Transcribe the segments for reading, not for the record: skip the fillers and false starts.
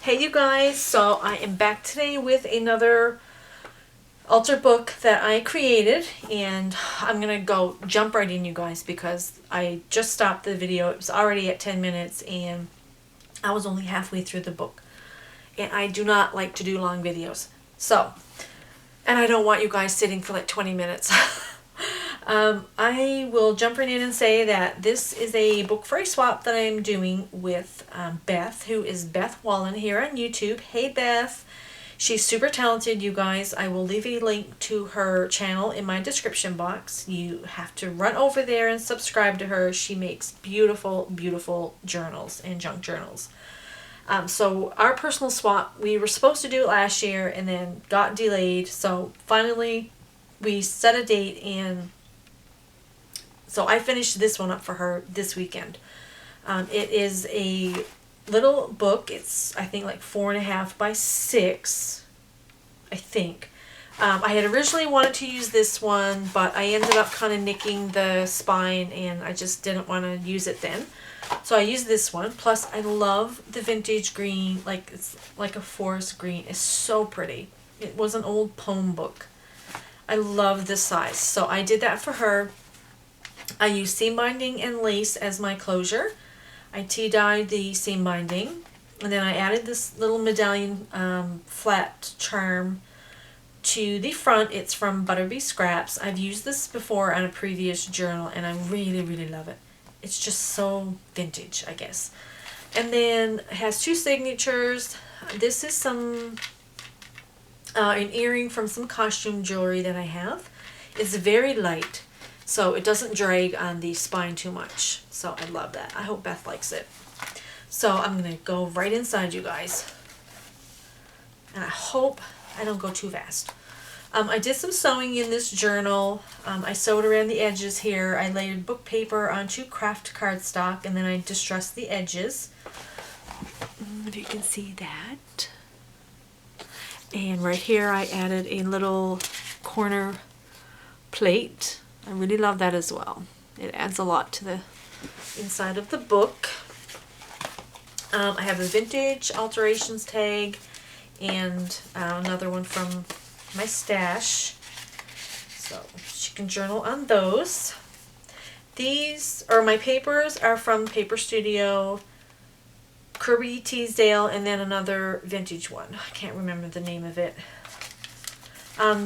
Hey you guys, so I am back today with another altar book that I created, and I'm gonna go jump right in, you guys, because I just stopped the video. It was already at 10 minutes and I was only halfway through the book, and I do not like to do long videos, and I don't want you guys sitting for like 20 minutes. I will jump right in and say that this is a book for a swap that I'm doing with Beth, who is Beth Wallen here on YouTube. Hey Beth! She's super talented, you guys. I will leave a link to her channel in my description box. You have to run over there and subscribe to her. She makes beautiful, beautiful journals and junk journals. So our personal swap, we were supposed to do it last year and then got delayed. So finally we set a date, and so I finished this one up for her this weekend. It is a little book. It's, I think, like 4.5 by 6, I think. I had originally wanted to use this one, but I ended up kind of nicking the spine and I just didn't want to use it then. So I used this one. Plus I love the vintage green, like it's like a forest green. It's so pretty. It was an old poem book. I love this size. So I did that for her. I used seam binding and lace as my closure. I tea-dyed the seam binding, and then I added this little medallion flat charm to the front. It's from Butterbee Scraps. I've used this before on a previous journal and I really, really love it. It's just so vintage, I guess. And then it has 2 signatures. This is some an earring from some costume jewelry that I have. It's very light, so it doesn't drag on the spine too much. So I love that. I hope Beth likes it. So I'm going to go right inside, you guys. And I hope I don't go too fast. I did some sewing in this journal. I sewed around the edges here. I layered book paper onto craft cardstock, and then I distressed the edges. If you can see that. And right here I added a little corner plate. I really love that as well. It adds a lot to the inside of the book. I have a vintage alterations tag and another one from my stash. So she can journal on those. These are my papers are from Paper Studio, Kirby Teasdale, and then another vintage one. I can't remember the name of it.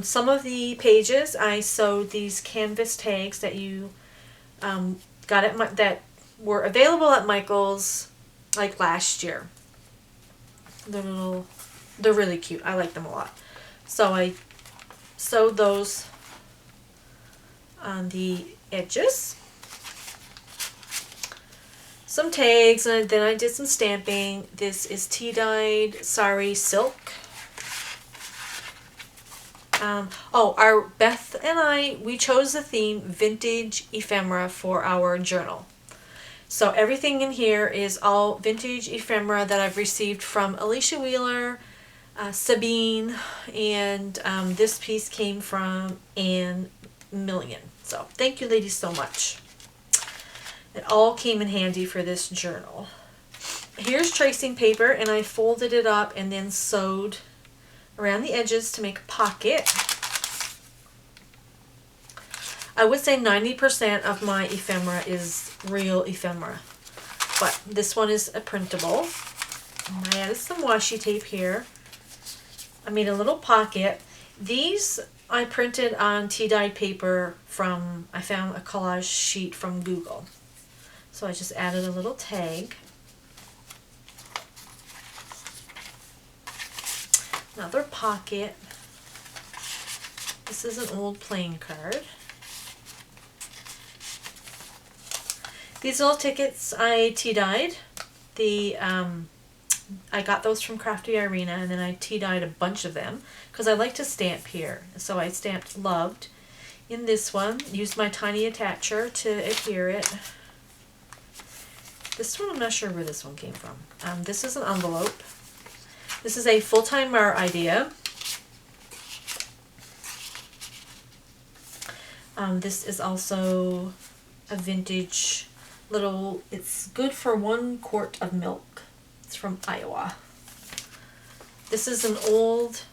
Some of the pages I sewed these canvas tags that you got at that were available at Michael's like last year. They're really cute. I like them a lot. So I sewed those on the edges. Some tags, and then I did some stamping. This is tea-dyed sari silk. Our Beth and I, we chose the theme vintage ephemera for our journal. So everything in here is all vintage ephemera that I've received from Alicia Wheeler, Sabine, and this piece came from Anne Million. So thank you ladies so much. It all came in handy for this journal. Here's tracing paper, and I folded it up and then sewed around the edges to make a pocket. I would say 90% of my ephemera is real ephemera, but this one is a printable. And I added some washi tape here. I made a little pocket. These I printed on tea-dyed paper from, I found a collage sheet from Google. So I just added a little tag. Another pocket. This is an old playing card. These little tickets I tea-dyed. I got those from Crafty Irina, and then I tea-dyed a bunch of them because I like to stamp here. So I stamped loved in this one. Used my tiny attacher to adhere it. This one, I'm not sure where this one came from. This is an envelope. This is a full-time Mar idea. This is also a vintage little, it's good for 1 quart of milk. It's from Iowa. This is an old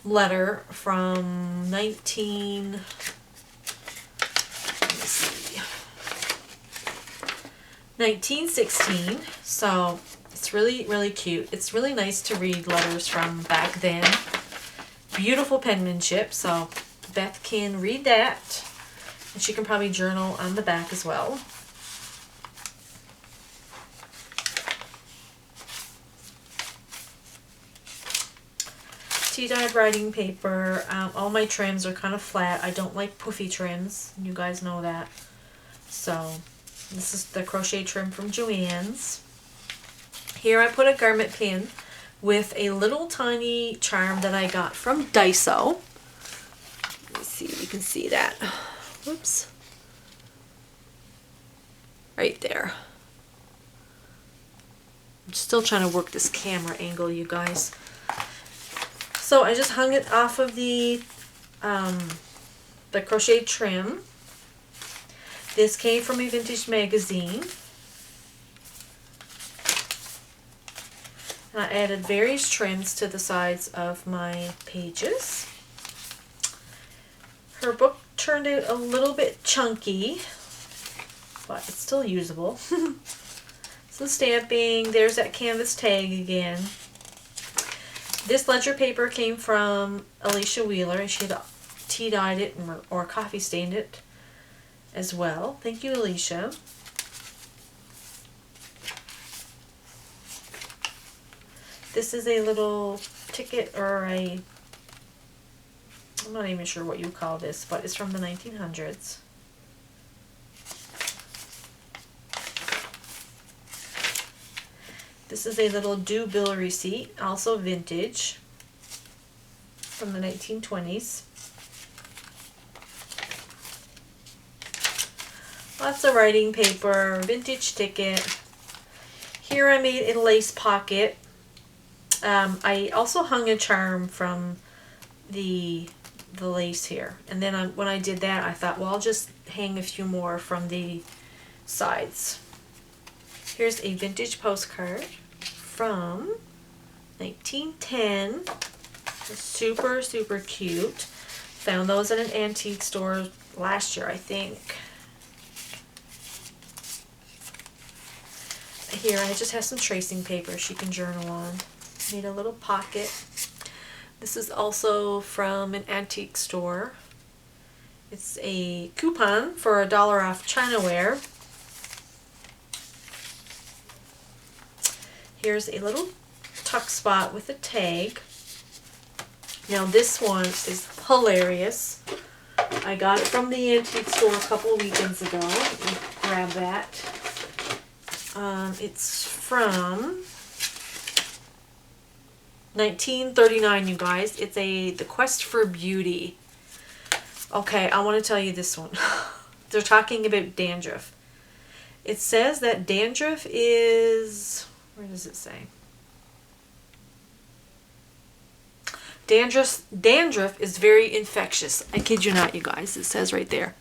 letter from 1916. So it's really, really cute. It's really nice to read letters from back then. Beautiful penmanship, so Beth can read that. And she can probably journal on the back as well. Tea-dyed writing paper. All my trims are kind of flat. I don't like puffy trims. You guys know that. So this is the crochet trim from Joann's. Here I put a garment pin with a little tiny charm that I got from Daiso. Let me see if you can see that. Whoops. Right there. I'm still trying to work this camera angle, you guys. So I just hung it off of the crochet trim. This came from a vintage magazine. And I added various trims to the sides of my pages. Her book turned out a little bit chunky, but it's still usable. Some stamping. There's that canvas tag again. This ledger paper came from Alicia Wheeler, and she had tea-dyed it or coffee stained it as well. Thank you, Alicia. This is a little ticket or I'm not even sure what you call this, but it's from the 1900s. This is a little due bill receipt, also vintage, from the 1920s. Lots of writing paper, vintage ticket. Here I made a lace pocket. I also hung a charm from the lace here. And then when I did that, I thought, well, I'll just hang a few more from the sides. Here's a vintage postcard from 1910. Super, super cute. Found those at an antique store last year, I think. Here, I just have some tracing paper she can journal on. Made a little pocket. This is also from an antique store. It's a coupon for $1 off Chinaware. Here's a little tuck spot with a tag. Now this one is hilarious. I got it from the antique store a couple of weekends ago. Let me grab that. It's from 1939, you guys. It's The Quest for Beauty. Okay, I want to tell you this one. They're talking about dandruff. It says that dandruff is... Where does it say? Dandruff is very infectious. I kid you not, you guys. It says right there.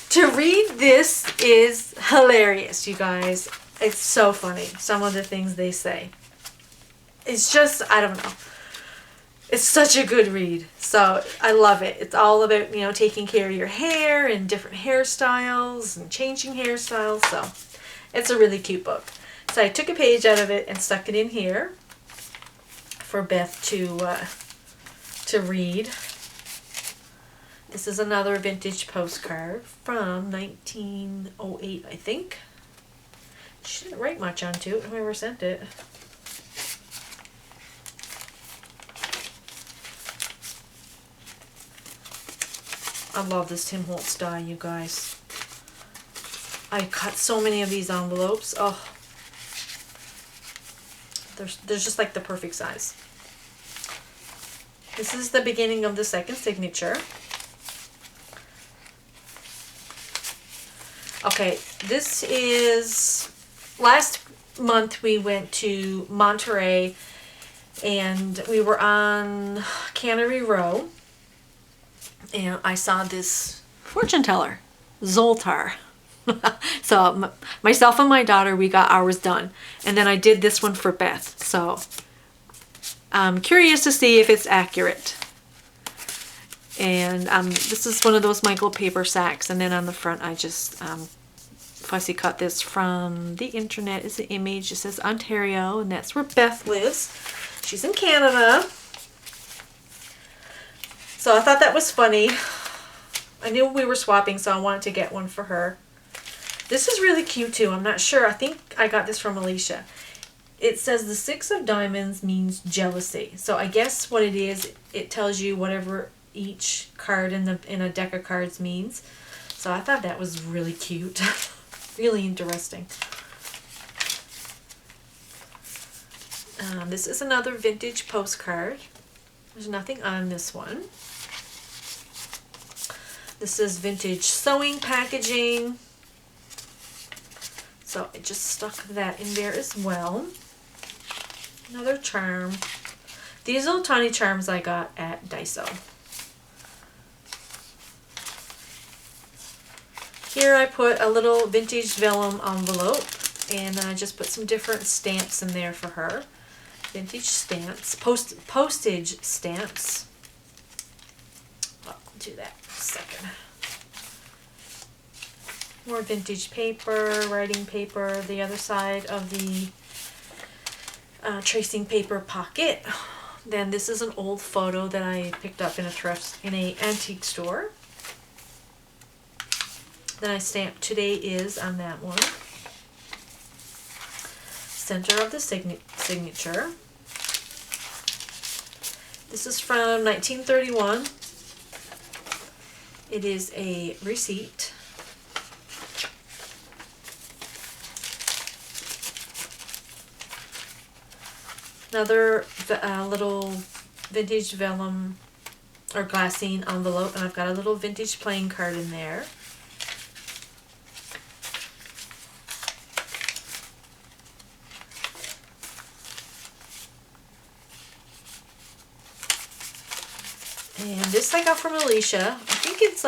To read this is hilarious, you guys. It's so funny. Some of the things they say. It's just, I don't know. It's such a good read. So I love it. It's all about, you know, taking care of your hair and different hairstyles and changing hairstyles. So it's a really cute book. So I took a page out of it and stuck it in here for Beth to read. This is another vintage postcard from 1908, I think. She didn't write much onto it, whoever sent it. I love this Tim Holtz die, you guys. I cut so many of these envelopes. Oh, they're just like the perfect size. This is the beginning of the second signature. Okay, this is, last month we went to Monterey and we were on Cannery Row and I saw this fortune teller, Zoltar. So myself and my daughter, we got ours done. And then I did this one for Beth. So I'm curious to see if it's accurate. And this is one of those Michael paper sacks, and then on the front I just fussy cut this from the internet. Is the image. It says Ontario, and that's where Beth lives. She's in Canada. So I thought that was funny. I knew we were swapping, so I wanted to get one for her. This is really cute too. I'm not sure. I think I got this from Alicia. It says the 6 of diamonds means jealousy. So I guess what it is, it tells you whatever each card in a deck of cards means. So I thought that was really cute. Really interesting. This is another vintage postcard. There's nothing on this one. This is vintage sewing packaging. So I just stuck that in there as well. Another charm. These little tiny charms I got at Daiso. Here I put a little vintage vellum envelope, and I just put some different stamps in there for her. Vintage stamps, postage stamps. I'll do that in a second. More vintage paper, writing paper, the other side of the tracing paper pocket. Then this is an old photo that I picked up in a antique store. Then I stamped "Today is" on that one. Center of the signature. This is from 1931. It is a receipt. Another little vintage vellum or glassine envelope, and I've got a little vintage playing card in there. And this I got from Alicia. I think it's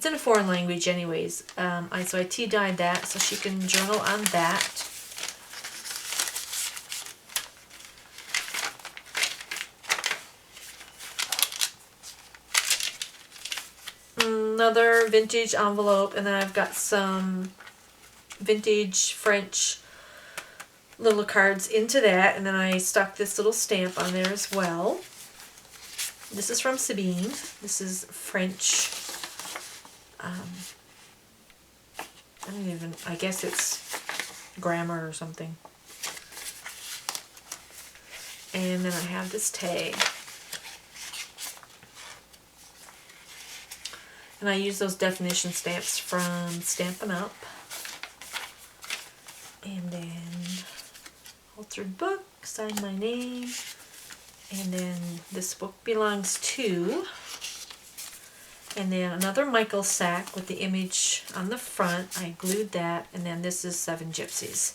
in a foreign language anyways. So I tea-dyed that so she can journal on that. Another vintage envelope, and then I've got some vintage French little cards into that, and then I stuck this little stamp on there as well. This is from Sabine. This is French. I guess it's grammar or something. And then I have this tag. And I use those definition stamps from Stampin' Up. And then altered book, sign my name. And then this book belongs to. And then another Michael sack with the image on the front. I glued that. And then this is 7 Gypsies.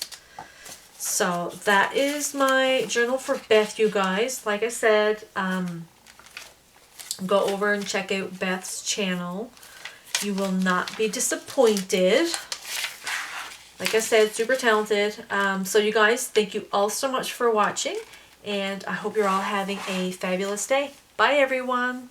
So that is my journal for Beth, you guys. Like I said, go over and check out Beth's channel. You will not be disappointed. Like I said, super talented. So you guys, thank you all so much for watching. And I hope you're all having a fabulous day. Bye, everyone.